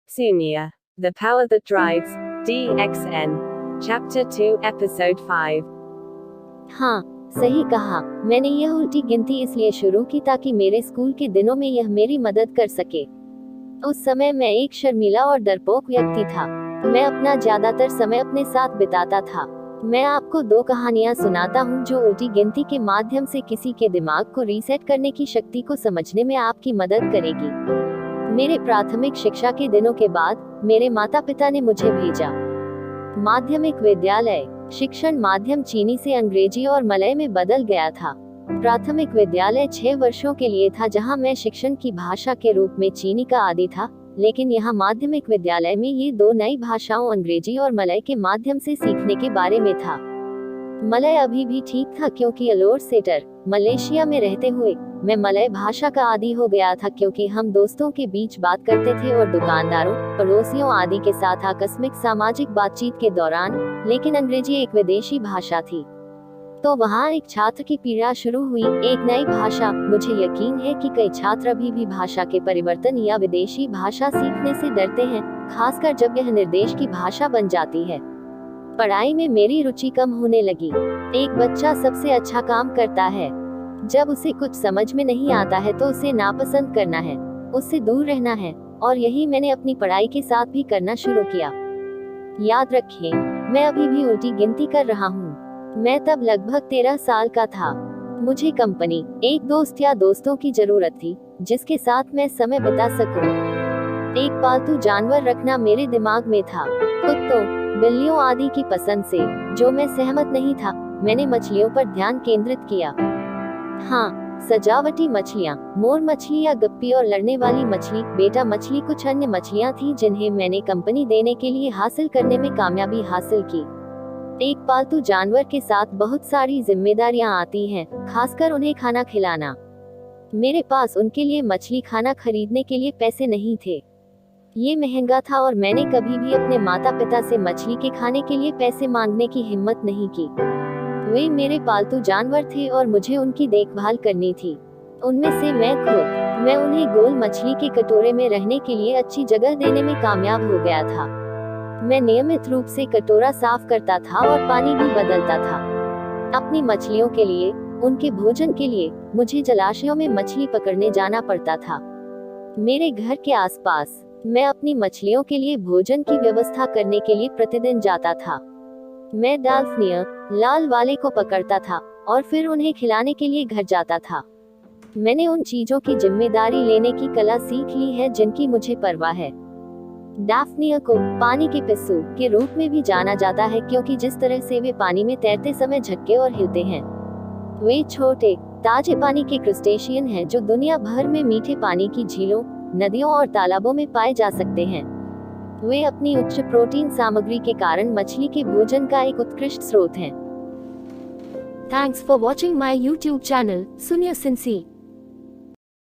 Sunya, The Power That Drives, DXN. Chapter 2, Episode 5. हाँ, सही कहा। मैंने यह उल्टी गिनती इसलिए शुरू की ताकि मेरे स्कूल के दिनों में यह मेरी मदद कर सके। उस समय मैं एक शर्मीला और डरपोक व्यक्ति था। मैं अपना ज्यादातर समय अपने साथ बिताता था। मैं आपको 2 कहानियां सुनाता हूं जो उल्टी गिनती के माध्यम से किसी के दिमाग को रीसेट करने की शक्ति को समझने में आपकी मदद करेगी। मेरे प्राथमिक शिक्षा के दिनों के बाद मेरे माता पिता ने मुझे भेजा माध्यमिक विद्यालय। शिक्षण माध्यम चीनी से अंग्रेजी और मलय में बदल गया था। प्राथमिक विद्यालय 6 वर्षों के लिए था जहां मैं शिक्षण की भाषा के रूप में चीनी का आदी था, लेकिन यहाँ माध्यमिक विद्यालय में ये 2 नई भाषाओं अंग्रेजी और मलय के माध्यम से सीखने के बारे में था। मलय अभी भी ठीक था क्योंकि अलोर सेटर, मलेशिया में रहते हुए मैं मलय भाषा का आदी हो गया था क्योंकि हम दोस्तों के बीच बात करते थे और दुकानदारों, पड़ोसियों आदि के साथ आकस्मिक सामाजिक बातचीत के दौरान। लेकिन अंग्रेजी एक विदेशी भाषा थी, तो वहाँ एक छात्र की पीड़ा शुरू हुई, एक नई भाषा। मुझे यकीन है कि कई छात्र अभी भी भाषा के परिवर्तन या विदेशी भाषा सीखने से डरते हैं, खासकर जब यह निर्देश की भाषा बन जाती है। पढ़ाई में मेरी रुचि कम होने लगी। एक बच्चा सबसे अच्छा काम करता है जब उसे कुछ समझ में नहीं आता है तो उसे नापसंद करना है, उससे दूर रहना है, और यही मैंने अपनी पढ़ाई के साथ भी करना शुरू किया। याद रखिए, मैं अभी भी उल्टी गिनती कर रहा हूँ। मैं तब लगभग 13 साल का था। मुझे कंपनी, एक दोस्त या दोस्तों की जरूरत थी जिसके साथ मैं समय बिता सकूं। एक पालतू जानवर रखना मेरे दिमाग में था, कुत्तों, बिल्लियों आदि की पसंद से जो मैं सहमत नहीं था। मैंने मछलियों पर ध्यान केंद्रित किया। हाँ, सजावटी मछलियाँ, मोर मछली या गप्पी और लड़ने वाली मछली, बेटा मछली, कुछ अन्य मछलियाँ थीं जिन्हें मैंने कंपनी देने के लिए हासिल करने में कामयाबी हासिल की। एक पालतू जानवर के साथ बहुत सारी जिम्मेदारियां आती हैं, खासकर उन्हें खाना खिलाना। मेरे पास उनके लिए मछली खाना खरीदने के लिए पैसे नहीं थे, ये महंगा था, और मैंने कभी भी अपने माता पिता से मछली के खाने के लिए पैसे मांगने की हिम्मत नहीं की। वे मेरे पालतू जानवर थे और मुझे उनकी देखभाल करनी थी। उनमें से मैं उन्हें गोल मछली के कटोरे में रहने के लिए अच्छी जगह देने में कामयाब हो गया था। मैं नियमित रूप से कटोरा साफ करता था और पानी भी बदलता था। अपनी मछलियों के लिए, उनके भोजन के लिए, मुझे जलाशयों में मछली पकड़ने जाना पड़ता था। मेरे घर के आसपास मैं अपनी मछलियों के लिए भोजन की व्यवस्था करने के लिए प्रतिदिन जाता था। मैं डाल्फिनिया, लाल वाले को पकड़ता था और फिर उन्हें खिलाने के लिए घर जाता था। मैंने उन चीजों की जिम्मेदारी लेने की कला सीख ली है जिनकी मुझे परवाह है। डाफ्निया को पानी के पिस्सू के रूप में भी जाना जाता है क्योंकि जिस तरह से वे पानी में तैरते समय झटके और हिलते हैं। वे छोटे, ताजे पानी के क्रस्टेशियन हैं जो दुनिया भर में मीठे पानी की झीलों, नदियों और तालाबों में पाए जा सकते हैं। वे अपनी उच्च प्रोटीन सामग्री के कारण मछली के भोजन का एक उत्कृष्ट स्रोत हैं। Thanks for watching my YouTube channel, Sunya Sinsi.